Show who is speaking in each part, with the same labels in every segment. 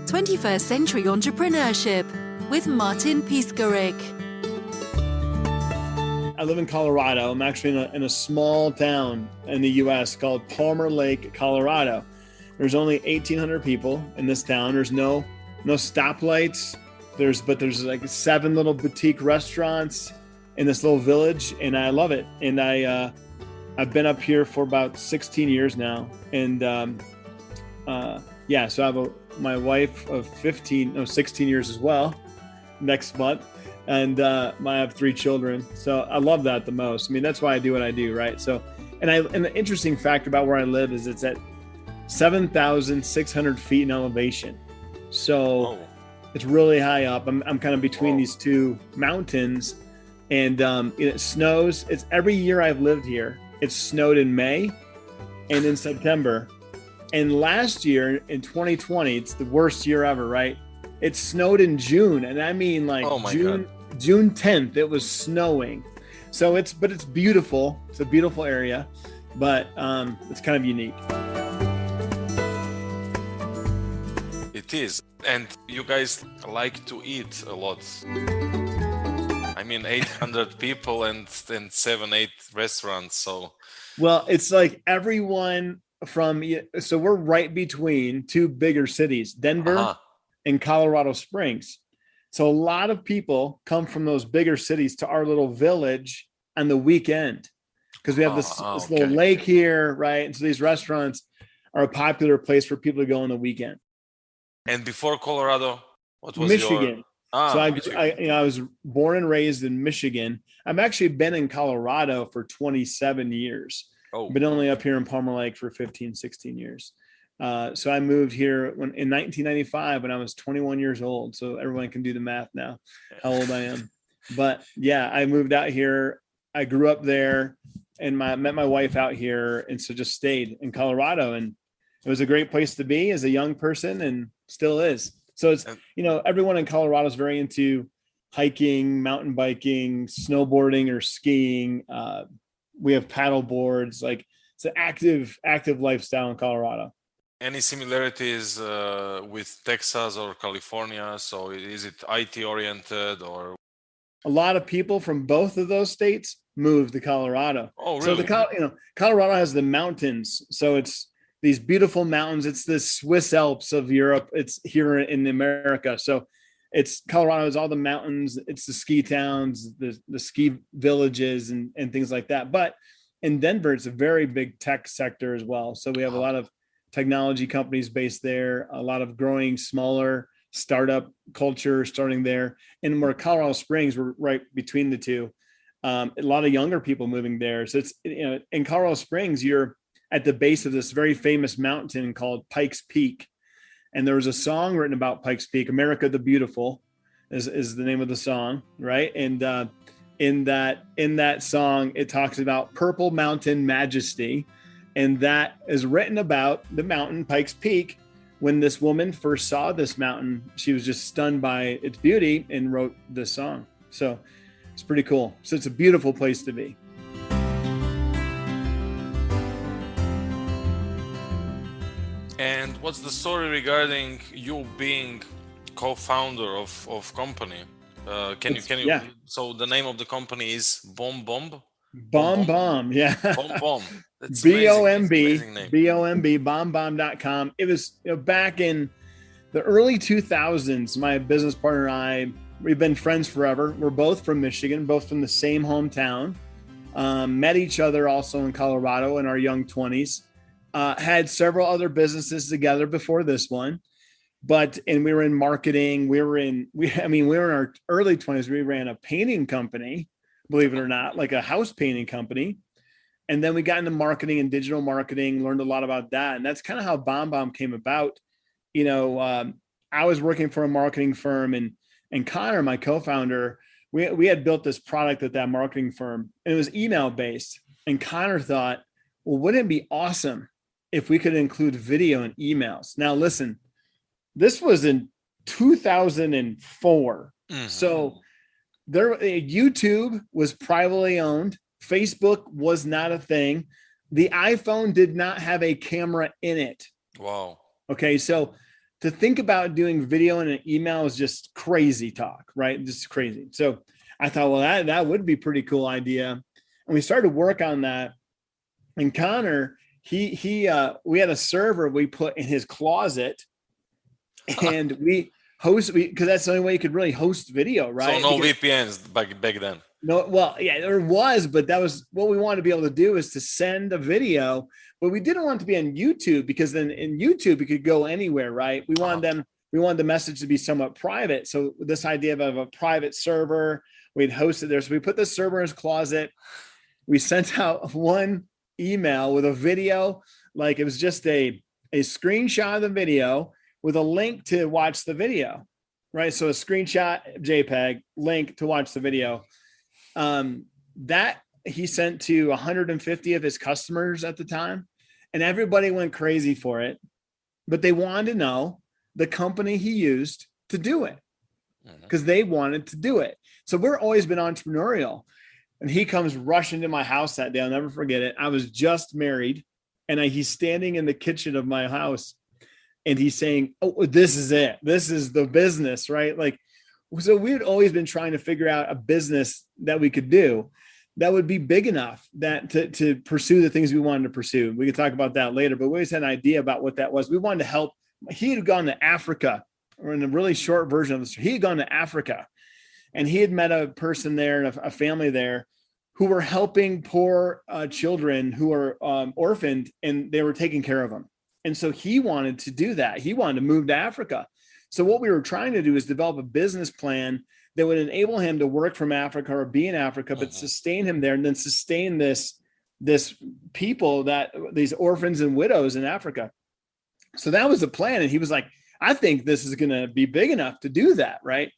Speaker 1: 21st Century Entrepreneurship with Martin Piskarik.
Speaker 2: I live in Colorado. I'm actually in a small town in the U.S. called Palmer Lake, Colorado. There's only 1,800 people in this town. There's no stoplights. There's like 7 little boutique restaurants in this little village, and I love it. And I've been up here for about 16 years now. And so I have my wife of 16 years as well next month. And I have 3 children. So I love that the most. I mean, that's why I do what I do, right? So, and the interesting fact about where I live is it's at 7,600 feet in elevation. So it's really high up. I'm kind of between these 2 mountains, and it snows. It's every year I've lived here. It snowed in May and in September. And last year in 2020, it's the worst year ever, right? It snowed in June. And I mean like June 10th, it was snowing. So it's beautiful. It's a beautiful area, but it's kind of unique.
Speaker 3: It is. And you guys like to eat a lot. I mean, 800 people and 7-8 restaurants. So,
Speaker 2: well, it's like everyone so we're right between 2 bigger cities, Denver and Colorado Springs. So a lot of people come from those bigger cities to our little village on the weekend because we have this little lake here, right? And so these restaurants are a popular place for people to go on the weekend.
Speaker 3: And before Colorado, what was
Speaker 2: Michigan?
Speaker 3: Michigan.
Speaker 2: I was born and raised in Michigan. I've actually been in Colorado for 27 years. Been only up here in Palmer Lake for 15, 16 years. So I moved here in 1995 when I was 21 years old. So everyone can do the math now, how old I am. But yeah, I moved out here. I grew up there and met my wife out here. And so just stayed in Colorado. And it was a great place to be as a young person and still is. So it's, everyone in Colorado is very into hiking, mountain biking, snowboarding or skiing. We have paddle boards. Like it's an active lifestyle in Colorado.
Speaker 3: Any similarities with Texas or California? So is it IT oriented or?
Speaker 2: A lot of people from both of those states moved to Colorado.
Speaker 3: Oh, really?
Speaker 2: So Colorado has the mountains. So it's these beautiful mountains. It's the Swiss Alps of Europe. It's here in America. So it's Colorado has all the mountains. It's the ski towns, the ski villages and things like that. But in Denver, it's a very big tech sector as well. So we have a lot of technology companies based there, a lot of growing smaller startup culture starting there. And where Colorado Springs, we're right between the 2. A lot of younger people moving there. So it's, in Colorado Springs, you're at the base of this very famous mountain called Pikes Peak. And there was a song written about Pikes Peak, America the Beautiful is the name of the song, right? And in that song, it talks about Purple Mountain Majesty. And that is written about the mountain, Pikes Peak. When this woman first saw this mountain, she was just stunned by its beauty and wrote this song. So it's pretty cool. So it's a beautiful place to be.
Speaker 3: And what's the story regarding you being co-founder of company? Can you?
Speaker 2: Yeah.
Speaker 3: So the name of the company is BombBomb.
Speaker 2: BombBomb, yeah.
Speaker 3: BombBomb. That's
Speaker 2: BombBomb, BombBomb.com. It was back in the early 2000s. My business partner and we've been friends forever. We're both from Michigan, both from the same hometown. Met each other also in Colorado in our young 20s. Had several other businesses together before this one, and we were in marketing. We were in our early 20s. We ran a painting company, believe it or not, like a house painting company. And then we got into marketing and digital marketing, learned a lot about that. And that's kind of how BombBomb came about. I was working for a marketing firm and Connor, my co-founder, we had built this product at that marketing firm and it was email based. And Connor thought, well, wouldn't it be awesome if we could include video in emails? Now, listen, this was in 2004. Mm-hmm. So YouTube was privately owned. Facebook was not a thing. The iPhone did not have a camera in it.
Speaker 3: Wow.
Speaker 2: Okay. So to think about doing video in an email is just crazy talk, right? Just crazy. So I thought, well, that would be a pretty cool idea. And we started to work on that. And Connor, we had a server we put in his closet, and because that's the only way you could really host video, right?
Speaker 3: So no
Speaker 2: because,
Speaker 3: VPNs back then.
Speaker 2: No, well, yeah, there was, but that was what we wanted to be able to do, is to send a video, but we didn't want it to be on YouTube, because then in YouTube, it could go anywhere, right? We wanted the message to be somewhat private. So this idea of a private server, we'd host it there. So we put the server in his closet. We sent out one email with a video, like it was just a screenshot of the video with a link to watch the video, right? So a screenshot, JPEG, link to watch the video. That he sent to 150 of his customers at the time, and everybody went crazy for it, but they wanted to know the company he used to do it, because they wanted to do it. So we're always been entrepreneurial. And he comes rushing to my house that day. I'll never forget it. I was just married, and he's standing in the kitchen of my house, and he's saying, "Oh, this is it. This is the business," right? Like, so we'd always been trying to figure out a business that we could do that would be big enough that to pursue the things we wanted to pursue. We could talk about that later, but we always had an idea about what that was. We wanted to help. He had gone to Africa, or in a really short version of this, he had gone to Africa, and he had met a person there, and a family there, who were helping poor children who were orphaned, and they were taking care of them. And so he wanted to do that. He wanted to move to Africa. So what we were trying to do is develop a business plan that would enable him to work from Africa or be in Africa, but sustain him there, and then sustain this people, these orphans and widows in Africa. So that was the plan. And he was like, I think this is going to be big enough to do that. Right.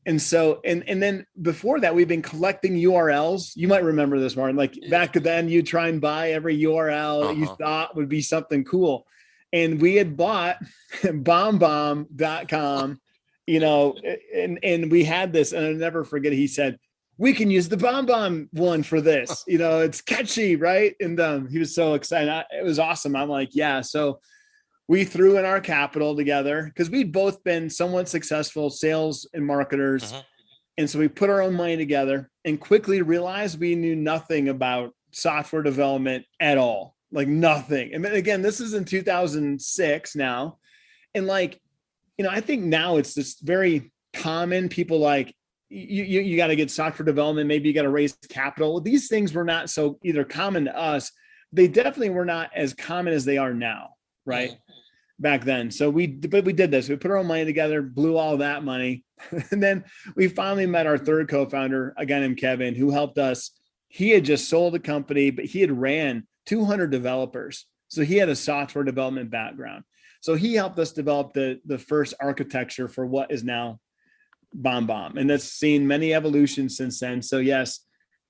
Speaker 2: And so, and then before that, we've been collecting URLs. You might remember this, Martin, like back then you try and buy every URL you thought would be something cool. And we had bought BombBomb.com, and we had this, and I'll never forget, he said, we can use the BombBomb one for this, it's catchy. Right. And he was so excited. It was awesome. I'm like, yeah. So we threw in our capital together, because we'd both been somewhat successful sales and marketers. And so we put our own money together and quickly realized we knew nothing about software development at all, like nothing. And then again, this is in 2006 now. And I think now it's just very common. People like, you got to get software development. Maybe you got to raise capital. These things were not so either common to us. They definitely were not as common as they are now. Right. Back then. So we did this. We put our own money together, blew all that money. And then we finally met our third co-founder, a guy named Kevin, who helped us. He had just sold a company, but he had ran 200 developers. So he had a software development background. So he helped us develop the first architecture for what is now BombBomb. And that's seen many evolutions since then. So yes,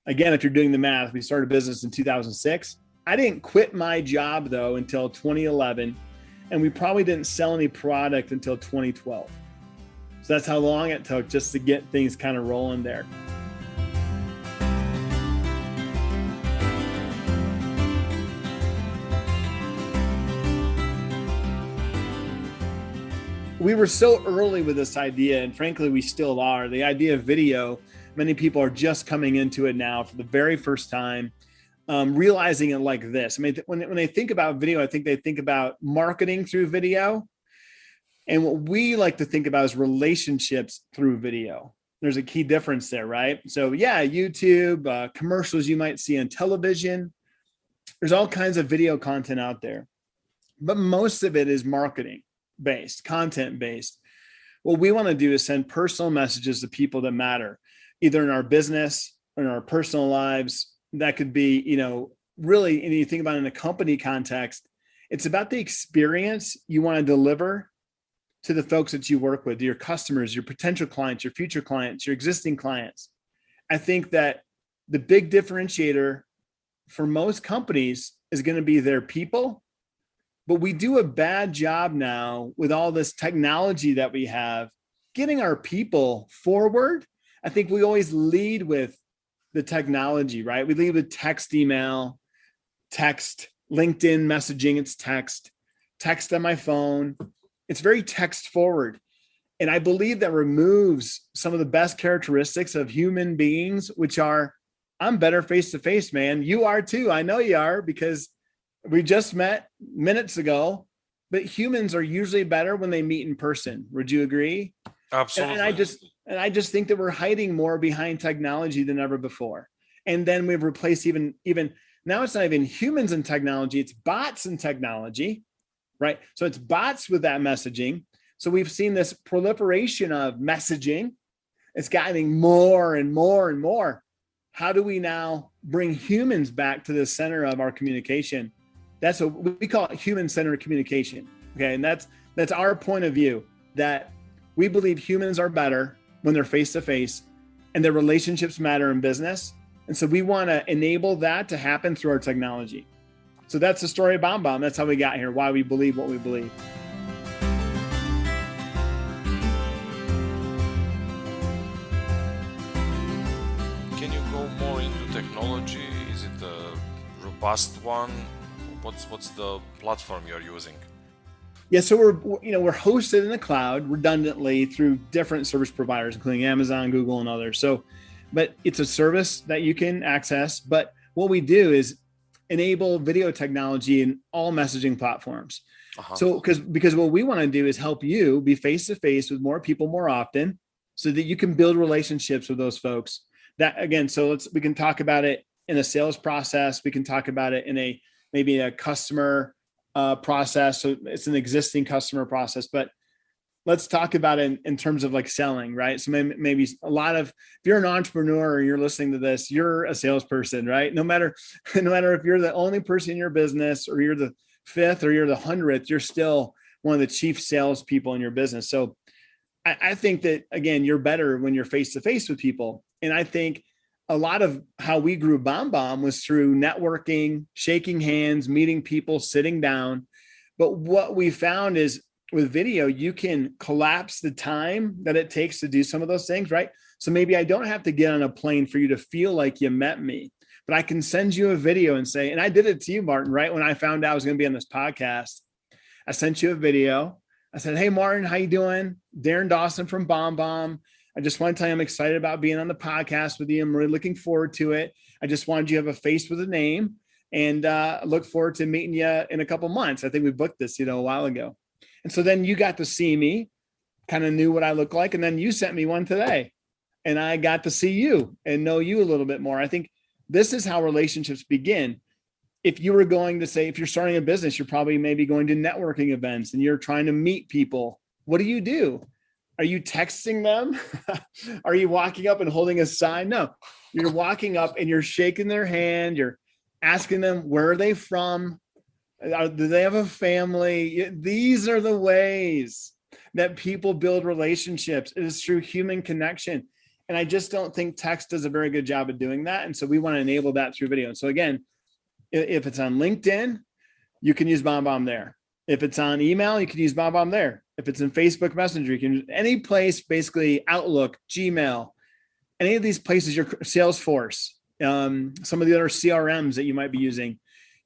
Speaker 2: again, if you're doing the math, we started business in 2006. I didn't quit my job though until 2011, and we probably didn't sell any product until 2012. So that's how long it took just to get things kind of rolling there. We were so early with this idea, and frankly, we still are. The idea of video, many people are just coming into it now for the very first time. Realizing it like this. I mean, when they think about video, I think they think about marketing through video. And what we like to think about is relationships through video. There's a key difference there, right? So yeah, YouTube, commercials you might see on television. There's all kinds of video content out there, but most of it is marketing based, content based. What we want to do is send personal messages to people that matter, either in our business or in our personal lives. That could be, really, and you think about it in a company context, it's about the experience you want to deliver to the folks that you work with, your customers, your potential clients, your future clients, your existing clients. I think that the big differentiator for most companies is going to be their people, but we do a bad job now with all this technology that we have, getting our people forward. I think we always lead with the technology, right? We lead with text, email, text, LinkedIn messaging, it's text on my phone. it's very text forward. And I believe that removes some of the best characteristics of human beings, which are, I'm better face to face, man. You are too. I know you are, because we just met minutes ago, but humans are usually better when they meet in person. Would you agree?
Speaker 3: Absolutely.
Speaker 2: And I just think that we're hiding more behind technology than ever before. And then we've replaced even now it's not even humans in technology, it's bots in technology, right? So it's bots with that messaging. So we've seen this proliferation of messaging. It's gotten more and more and more. How do we now bring humans back to the center of our communication? That's what we call it, human-centered communication. Okay, and that's our point of view, that we believe humans are better when they're face-to-face, and their relationships matter in business. And so we want to enable that to happen through our technology. So that's the story of BombBomb. That's how we got here, why we believe what we believe.
Speaker 3: Can you go more into technology? Is it a robust one? What's the platform you're using?
Speaker 2: Yeah, so we're hosted in the cloud redundantly through different service providers, including Amazon, Google, and others. So, but it's a service that you can access. But what we do is enable video technology in all messaging platforms. So, because what we want to do is help you be face to face with more people more often, so that you can build relationships with those folks. That again, so we can talk about it in a sales process. We can talk about it in maybe a customer process. So it's an existing customer process, but let's talk about it in terms of like selling, right? So maybe if you're an entrepreneur or you're listening to this, you're a salesperson, right? No matter if you're the only person in your business, or you're the 5th or you're the 100th, you're still one of the chief salespeople in your business. So I think that, again, you're better when you're face to face with people. And I think a lot of how we grew BombBomb was through networking, shaking hands, meeting people, sitting down. But what we found is with video, you can collapse the time that it takes to do some of those things, right? So maybe I don't have to get on a plane for you to feel like you met me, but I can send you a video and say, and I did it to you, Martin, right? When I found out I was going to be on this podcast, I sent you a video. I said, hey, Martin, how you doing? Darin Dawson from BombBomb. I just want to tell you I'm excited about being on the podcast with you. I'm really looking forward to it. I just wanted you to have a face with a name, and look forward to meeting you in a couple months. I think we booked this, a while ago. And so then you got to see me, kind of knew what I look like. And then you sent me one today, and I got to see you and know you a little bit more. I think this is how relationships begin. If you were going to say, if you're starting a business, you're probably maybe going to networking events and you're trying to meet people. What do? Are you texting them? Are you walking up and holding a sign? No, you're walking up and you're shaking their hand. You're asking them, where are they from? Do they have a family? These are the ways that people build relationships. It is through human connection. And I just don't think text does a very good job of doing that. And so we want to enable that through video. And so again, if it's on LinkedIn, you can use BombBomb there. If it's on email, you can use BombBomb there. If it's in Facebook Messenger, you can use any place, basically Outlook, Gmail, any of these places, your Salesforce, some of the other CRMs that you might be using,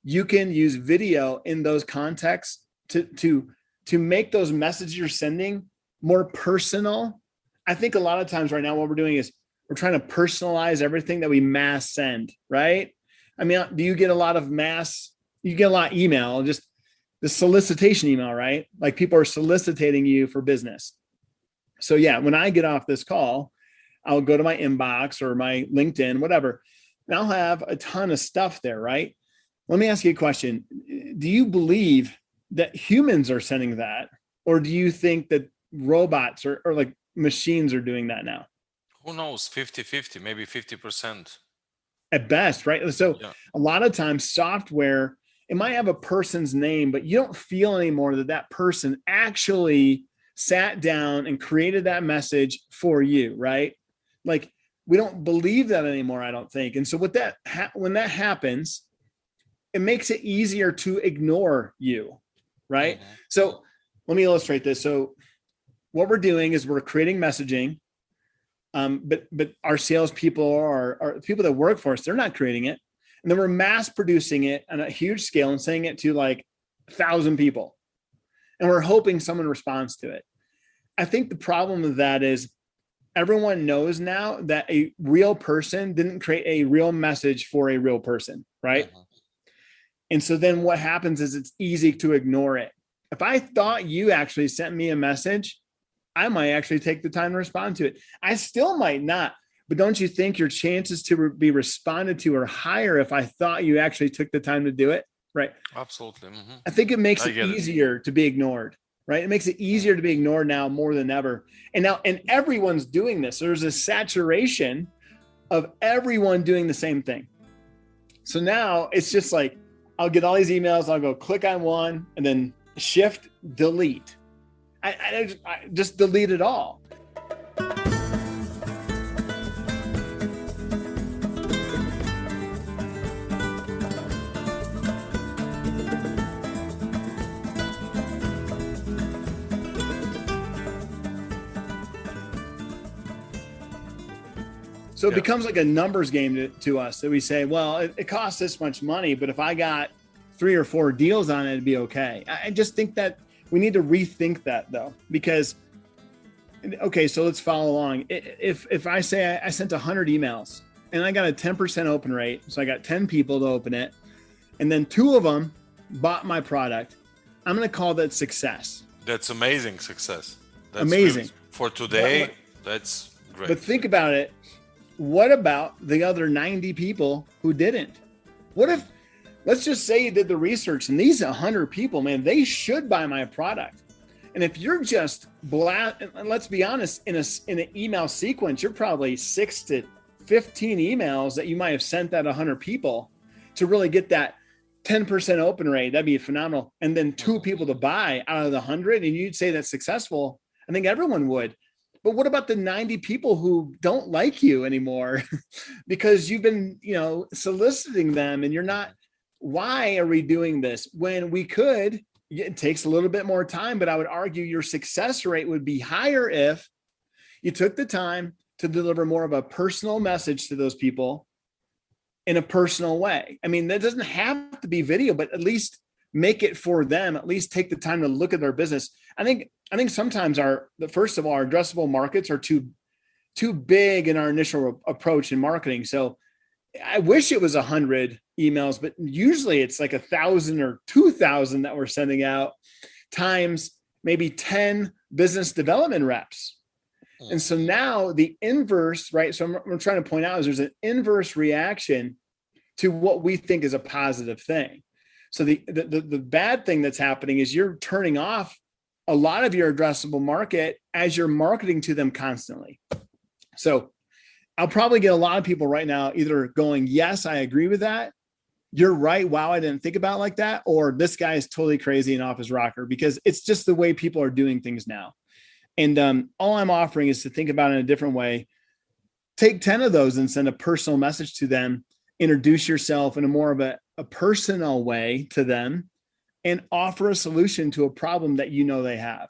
Speaker 2: you can use video in those contexts to make those messages you're sending more personal. I think a lot of times right now, what we're doing is we're trying to personalize everything that we mass send, right? I mean, do you get a lot of you get a lot of email, just the solicitation email, right? Like people are soliciting you for business. So yeah, when I get off this call, I'll go to my inbox or my LinkedIn, whatever, and I'll have a ton of stuff there, right? Let me ask you a question. Do you believe that humans are sending that? Or do you think that robots or like machines are doing that now?
Speaker 3: Who knows? 50-50, maybe 50%.
Speaker 2: At best, right? So yeah. A lot of times software, it might have a person's name, but you don't feel anymore that person actually sat down and created that message for you, right? Like we don't believe that anymore, I don't think. And so when that happens, it makes it easier to ignore you, right? Mm-hmm. So let me illustrate this. So what we're doing is we're creating messaging, but our salespeople are people that work for us, they're not creating it. And then we're mass producing it on a huge scale and sending it to like 1,000 people. and we're hoping someone responds to it. I think the problem with that is everyone knows now that a real person didn't create a real message for a real person, right? Mm-hmm. And so then what happens is it's easy to ignore it. If I thought you actually sent me a message, I might actually take the time to respond to it. I still might not, but don't you think your chances to be responded to are higher if I thought you actually took the time to do it? Right.
Speaker 3: Absolutely. Mm-hmm.
Speaker 2: I think it makes it easier to be ignored, right? It makes it easier to be ignored now more than ever. And everyone's doing this. There's a saturation of everyone doing the same thing. So now it's just like, I'll get all these emails. I'll go click on one and then shift, delete. I just delete it all. So it becomes like a numbers game to us that we say, well, it costs this much money, but if I got 3 or 4 deals on it, it'd be okay. I just think that we need to rethink that though, because, okay, so let's follow along. If I say I sent 100 emails and I got a 10% open rate, so I got 10 people to open it, and then 2 of them bought my product, I'm going to call that success.
Speaker 3: That's amazing success. That's
Speaker 2: amazing.
Speaker 3: Good. For today, that's great.
Speaker 2: But think about it. What about the other 90 people who didn't? What if, let's just say you did the research and these 100 people, man, they should buy my product. And if you're just and let's be honest, in an email sequence, you're probably 6 to 15 emails that you might have sent that 100 people to really get that 10% open rate. That'd be phenomenal. And then 2 people to buy out of the 100, and you'd say that's successful. I think everyone would. But what about the 90 people who don't like you anymore because you've been, soliciting them and you're not? Why are we doing this when we could? It takes a little bit more time, but I would argue your success rate would be higher if you took the time to deliver more of a personal message to those people in a personal way. I mean, that doesn't have to be video, but at least make it for them. At least take the time to look at their business. I think sometimes our addressable markets are too big in our initial approach in marketing. So I wish it was 100 emails, but usually it's like 1,000 or 2,000 that we're sending out times maybe 10 business development reps. And so now the inverse, right? So I'm trying to point out is there's an inverse reaction to what we think is a positive thing. So the bad thing that's happening is you're turning off a lot of your addressable market as you're marketing to them constantly. So I'll probably get a lot of people right now either going, yes, I agree with that. You're right. Wow, I didn't think about it like that. Or this guy is totally crazy and off his rocker, because it's just the way people are doing things now. And all I'm offering is to think about it in a different way. Take 10 of those and send a personal message to them. Introduce yourself in a more of a personal way to them, and offer a solution to a problem that they have.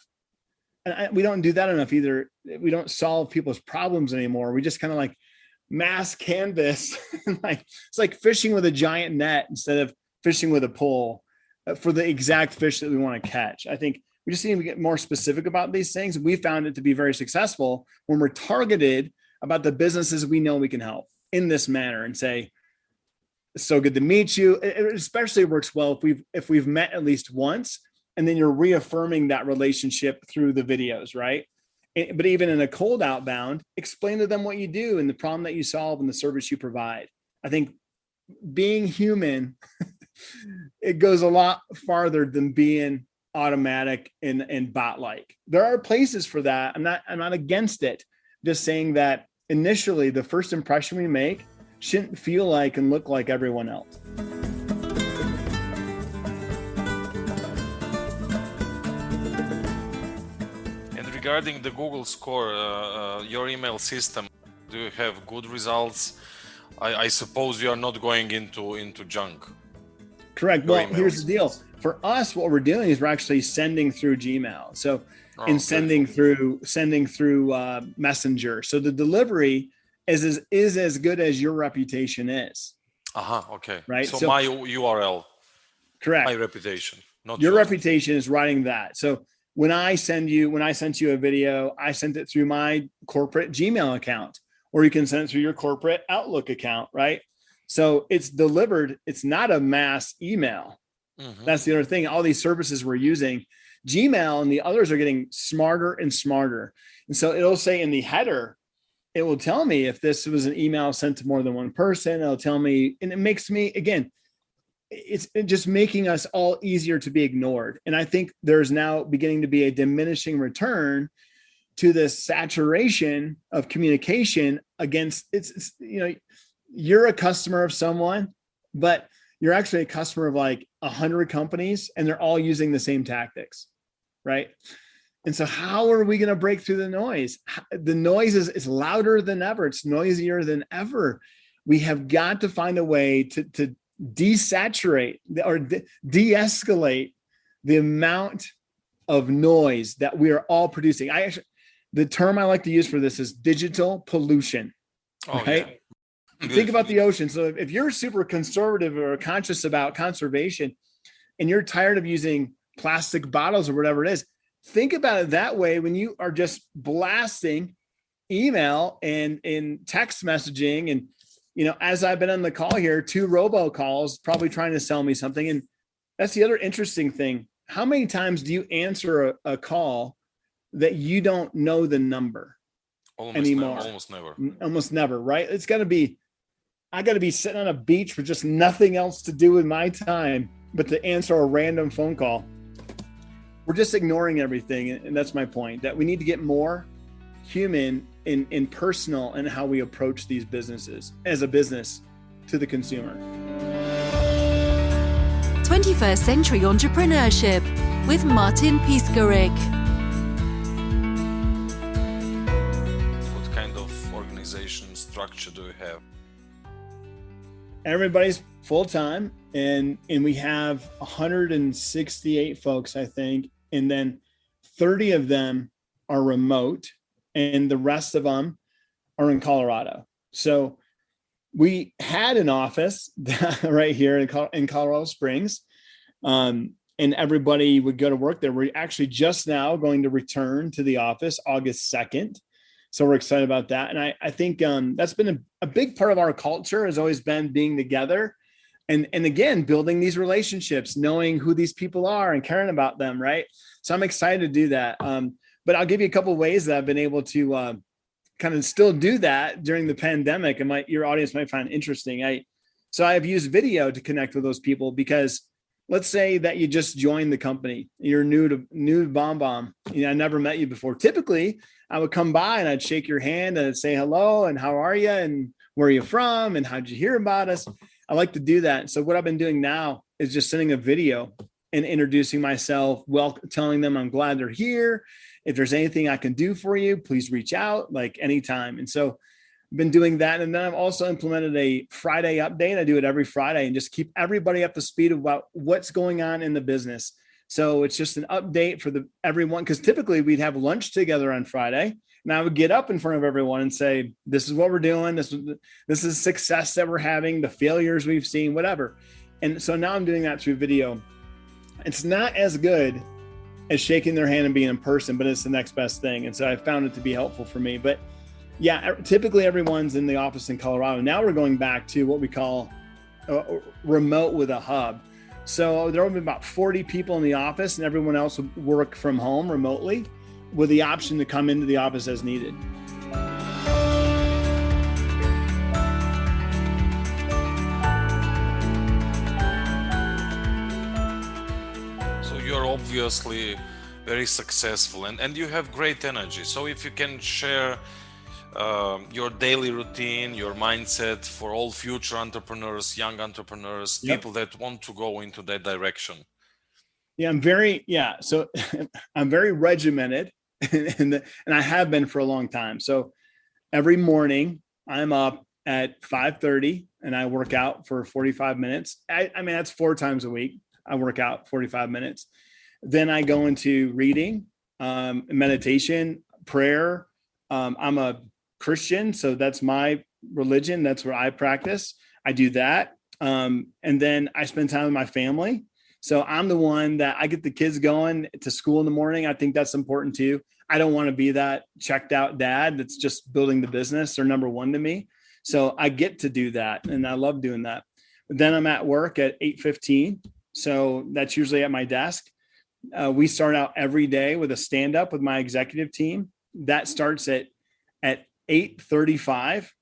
Speaker 2: And we don't do that enough either. We don't solve people's problems anymore. We just kind of like mass canvas. It's like fishing with a giant net instead of fishing with a pole for the exact fish that we want to catch. I think we just need to get more specific about these things. We found it to be very successful when we're targeted about the businesses we know we can help in this manner and say, it's so good to meet you. It especially works well if we've met at least once, and then you're reaffirming that relationship through the videos, right? But even in a cold outbound, explain to them what you do and the problem that you solve and the service you provide. I think being human, it goes a lot farther than being automatic and bot-like. There are places for that. I'm not against it. Just saying that initially, the first impression we make shouldn't feel like and look like everyone else.
Speaker 3: And regarding the Google score, your email system, do you have good results? I suppose you are not going into junk.
Speaker 2: Correct. Well, here's the deal. For us, what we're doing is we're actually sending through Gmail. So sending through Messenger. So the delivery is as good as your reputation is.
Speaker 3: Okay.
Speaker 2: Right.
Speaker 3: So my URL.
Speaker 2: Correct.
Speaker 3: My reputation. Not
Speaker 2: Your
Speaker 3: yours.
Speaker 2: reputation is writing that. So when I sent you a video, I sent it through my corporate Gmail account, or you can send it through your corporate Outlook account, right? So it's delivered. It's not a mass email.
Speaker 3: Mhm.
Speaker 2: That's the other thing. All these services we're using, Gmail and the others are getting smarter and smarter. And so it'll say in the header, it will tell me if this was an email sent to more than one person. It'll tell me, and it makes me, again, it's just making us all easier to be ignored. And I think there's now beginning to be a diminishing return to this saturation of communication against it's you're a customer of someone, but you're actually a customer of like 100 companies and they're all using the same tactics, right? And so how are we going to break through the noise? The noise is louder than ever. It's noisier than ever. We have got to find a way to desaturate or de-escalate the amount of noise that we are all producing. The term I like to use for this is digital pollution.
Speaker 3: Oh,
Speaker 2: right?
Speaker 3: yeah.
Speaker 2: Think about the ocean. So if you're super conservative or conscious about conservation and you're tired of using plastic bottles or whatever it is, think about it that way when you are just blasting email and text messaging. And, as I've been on the call here, 2 robocalls, probably trying to sell me something. And that's the other interesting thing. How many times do you answer a call that you don't know the number anymore? Almost never, right? It's got to be, I got to be sitting on a beach with just nothing else to do with my time, but to answer a random phone call. We're just ignoring everything. And that's my point, that we need to get more human and personal in how we approach these businesses as a business to the consumer.
Speaker 1: 21st Century Entrepreneurship with Martin Piskarik.
Speaker 3: What kind of organization structure do you have?
Speaker 2: Everybody's full-time and we have 168 folks, I think. And then 30 of them are remote and the rest of them are in Colorado. So we had an office right here in Colorado Springs, and everybody would go to work there. We're actually just now going to return to the office August 2nd. So we're excited about that. And I think that's been a big part of our culture, has always been being together and again, building these relationships, knowing who these people are and caring about them, right? So I'm excited to do that. But I'll give you a couple of ways that I've been able to kind of still do that during the pandemic, and your audience might find interesting. I've used video to connect with those people, because let's say that you just joined the company, you're new to BombBomb. I never met you before. Typically, I would come by and I'd shake your hand and I'd say hello and how are you and where are you from and how'd you hear about us? I like to do that. So what I've been doing now is just sending a video and introducing myself, telling them I'm glad they're here. If there's anything I can do for you, please reach out, like anytime. And so I've been doing that. And then I've also implemented a Friday update. I do it every Friday and just keep everybody up to speed about what's going on in the business. So it's just an update for everyone, because typically we'd have lunch together on Friday. And I would get up in front of everyone and say, this is what we're doing. This is success that we're having, the failures we've seen, whatever. And so now I'm doing that through video. It's not as good as shaking their hand and being in person, but it's the next best thing. And so I found it to be helpful for me. But yeah, typically everyone's in the office in Colorado. Now we're going back to what we call remote with a hub. So there will be about 40 people in the office and everyone else will work from home remotely with the option to come into the office as needed.
Speaker 3: So you're obviously very successful and you have great energy. So if you can share your daily routine, your mindset for all future entrepreneurs, young entrepreneurs, people that want to go into that direction.
Speaker 2: Yeah, So I'm very regimented and I have been for a long time. So every morning I'm up at 5:30 and I work out for 45 minutes. I mean, that's 4 times a week. I work out 45 minutes. Then I go into reading, meditation, prayer. I'm a Christian, so that's my religion. That's where I practice. I do that. And then I spend time with my family. So I'm the one that I get the kids going to school in the morning. I think that's important too. I don't want to be that checked out dad that's just building the business. They're number one to me. So I get to do that. And I love doing that. But then I'm at work at 8:15. So that's usually at my desk. We start out every day with a stand up with my executive team. That starts at 8:35.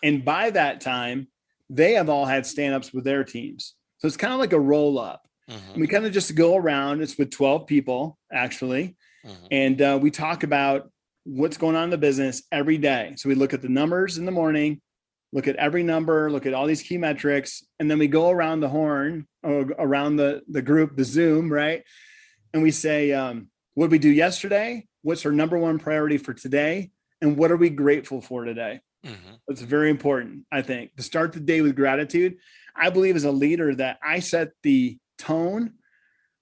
Speaker 2: And by that time, they have all had stand-ups with their teams. So it's kind of like a roll-up. We kind of just go around. It's with 12 people, actually. And we talk about what's going on in the business every day. So we look at the numbers in the morning, look at every number, look at all these key metrics. And then we go around the horn or around the group, the Zoom, right? And we say, what did we do yesterday? What's our number one priority for today? And what are we grateful for today? That's very important, I think, to start the day with gratitude. I believe as a leader that I set the tone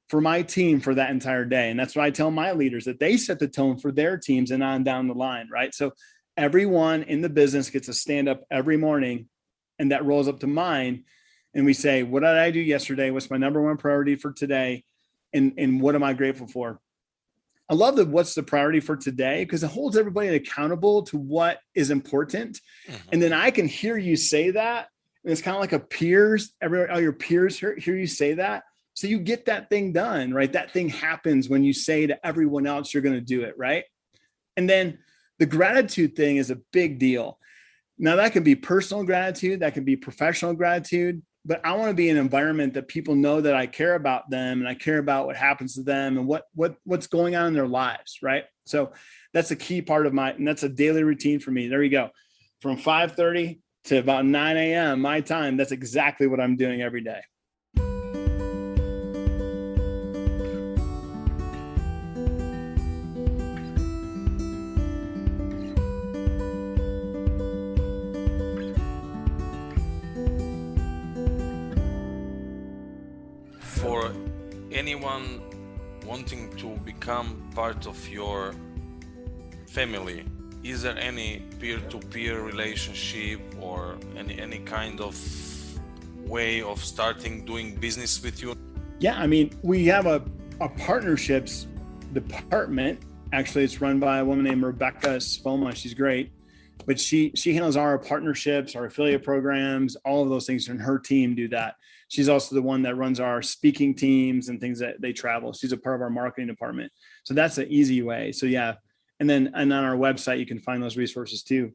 Speaker 2: for my team for that entire day. And that's what I tell my leaders, that they set the tone for their teams and on down the line, right? So everyone in the business gets to stand up every morning, and that rolls up to mine. And we say, what did I do yesterday? What's my number one priority for today? And what am I grateful for? I love that what's the priority for today, because it holds everybody accountable to what is important. And then I can hear you say that. And it's kind of like a peers, all your peers hear you say that. So you get that thing done, right? That thing happens when you say to everyone else, you're going to do it, right? And then the gratitude thing is a big deal. Now that can be personal gratitude, that can be professional gratitude, but I want to be in an environment that people know that I care about them and I care about what happens to them and what's going on in their lives, right? So that's a key part of and that's a daily routine for me. There you go. From 5:30 to about 9 a.m. my time, that's exactly what I'm doing every day.
Speaker 3: For anyone wanting to become part of your family, is there any peer-to-peer relationship or any kind of way of starting doing business with you?
Speaker 2: Yeah, I mean, we have a partnerships department. Actually, it's run by a woman named Rebecca Sfoma. She's great. But she handles our partnerships, our affiliate programs, all of those things, and her team do that. She's also the one that runs our speaking teams and things that they travel. She's a part of our marketing department. So that's an easy way. So yeah. And on our website, you can find those resources too.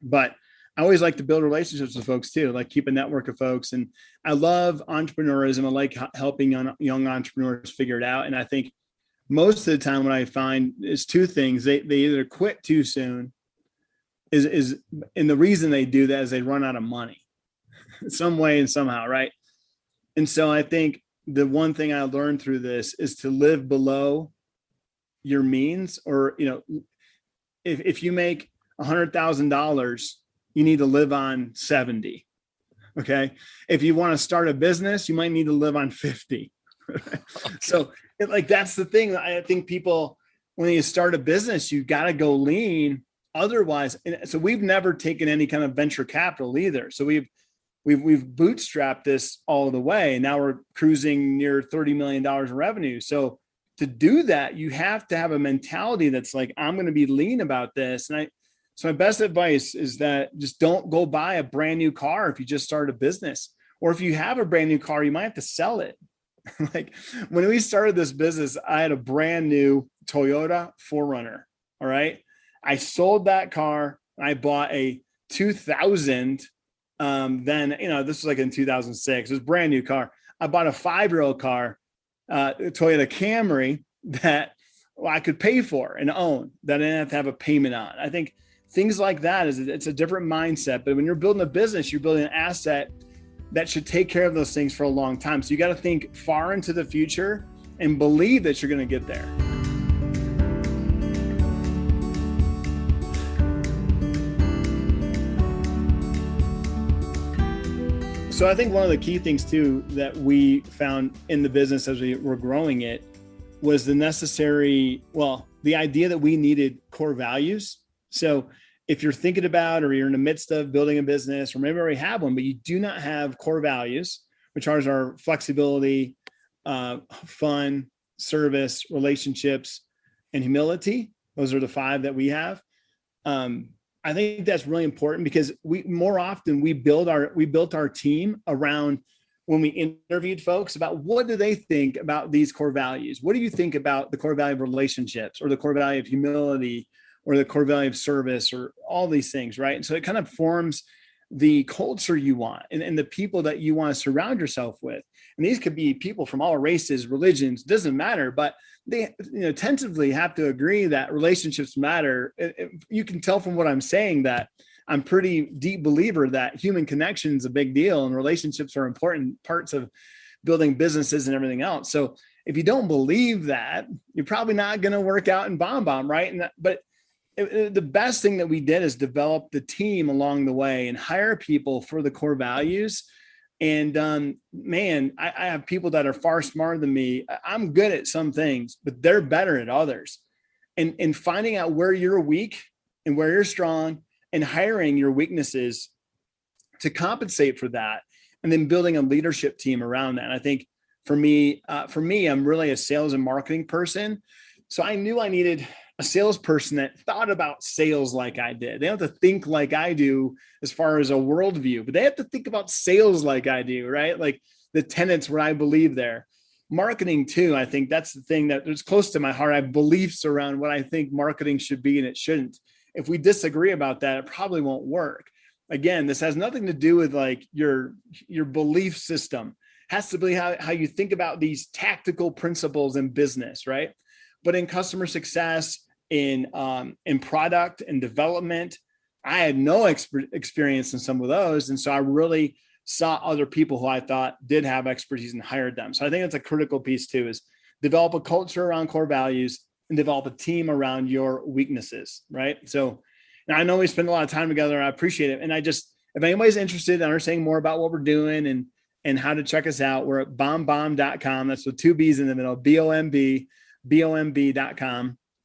Speaker 2: But I always like to build relationships with folks too, like keep a network of folks. And I love entrepreneurism. I like helping young entrepreneurs figure it out. And I think most of the time what I find is two things. They either quit too soon, and the reason they do that is they run out of money some way and somehow, right? And so I think the one thing I learned through this is to live below your means, or, if you make $100,000, you need to live on 70. Okay. If you want to start a business, you might need to live on 50. So that's the thing. I think people, when you start a business, you got to go lean. Otherwise, so we've never taken any kind of venture capital either. So we've bootstrapped this all the way. Now we're cruising near $30 million in revenue. So to do that, you have to have a mentality that's like, I'm going to be lean about this. And so my best advice is that just don't go buy a brand new car if you just start a business, or if you have a brand new car, you might have to sell it. Like when we started this business, I had a brand new Toyota 4Runner. All right. I sold that car. I bought a 2000. Then, this was like in 2006. It was a brand new car. I bought a 5-year-old car, Toyota Camry, that I could pay for and own, that I didn't have to have a payment on. I think things like that it's a different mindset. But when you're building a business, you're building an asset that should take care of those things for a long time. So you got to think far into the future and believe that you're going to get there. So I think one of the key things too that we found in the business as we were growing it was the idea that we needed core values. So if you're thinking about, or you're in the midst of building a business, or maybe you already have one, but you do not have core values, which are our flexibility, fun, service, relationships, and humility. Those are the 5 that we have. I think that's really important because we built our team around, when we interviewed folks, about what do they think about these core values? What do you think about the core value of relationships, or the core value of humility, or the core value of service, or all these things, right? And so it kind of forms the culture you want, and the people that you want to surround yourself with. And these could be people from all races, religions, doesn't matter, but they tentatively have to agree that relationships matter. You can tell from what I'm saying that I'm pretty deep believer that human connection is a big deal, and relationships are important parts of building businesses and everything else. So if you don't believe that, you're probably not going to work out in BombBomb, right? The best thing that we did is develop the team along the way and hire people for the core values. And man, I have people that are far smarter than me. I'm good at some things, but they're better at others. And finding out where you're weak and where you're strong, and hiring your weaknesses to compensate for that, and then building a leadership team around that. And I think for me, I'm really a sales and marketing person. So I knew I needed a salesperson that thought about sales like I did. They don't have to think like I do as far as a worldview, but they have to think about sales like I do, right? Like the tenets where I believe there. Marketing too, I think that's the thing that is close to my heart. I have beliefs around what I think marketing should be and it shouldn't. If we disagree about that, it probably won't work. Again, this has nothing to do with like your belief system. It has to be how you think about these tactical principles in business, right? But in customer success, in product and development, I had no experience in some of those. And so I really saw other people who I thought did have expertise and hired them. So I think that's a critical piece too, is develop a culture around core values and develop a team around your weaknesses, right? So, and I know we spend a lot of time together. I appreciate it. And if anybody's interested in understanding more about what we're doing and how to check us out, we're at BombBomb.com. That's with 2 B's in the middle, BOMB.com.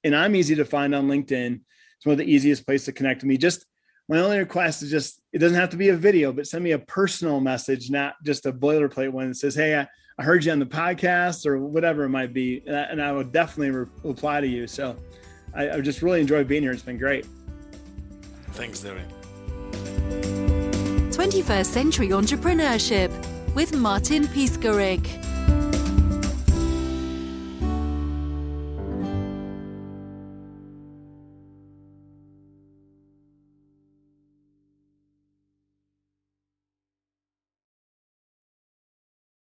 Speaker 2: And I'm easy to find on LinkedIn. It's one of the easiest places to connect with me. Just my only request is it doesn't have to be a video, but send me a personal message, not just a boilerplate one that says, hey, I heard you on the podcast, or whatever it might be. And I would definitely reply to you. So I just really enjoyed being here. It's been great.
Speaker 3: Thanks, Darin.
Speaker 1: 21st Century Entrepreneurship with Martin Piskarik.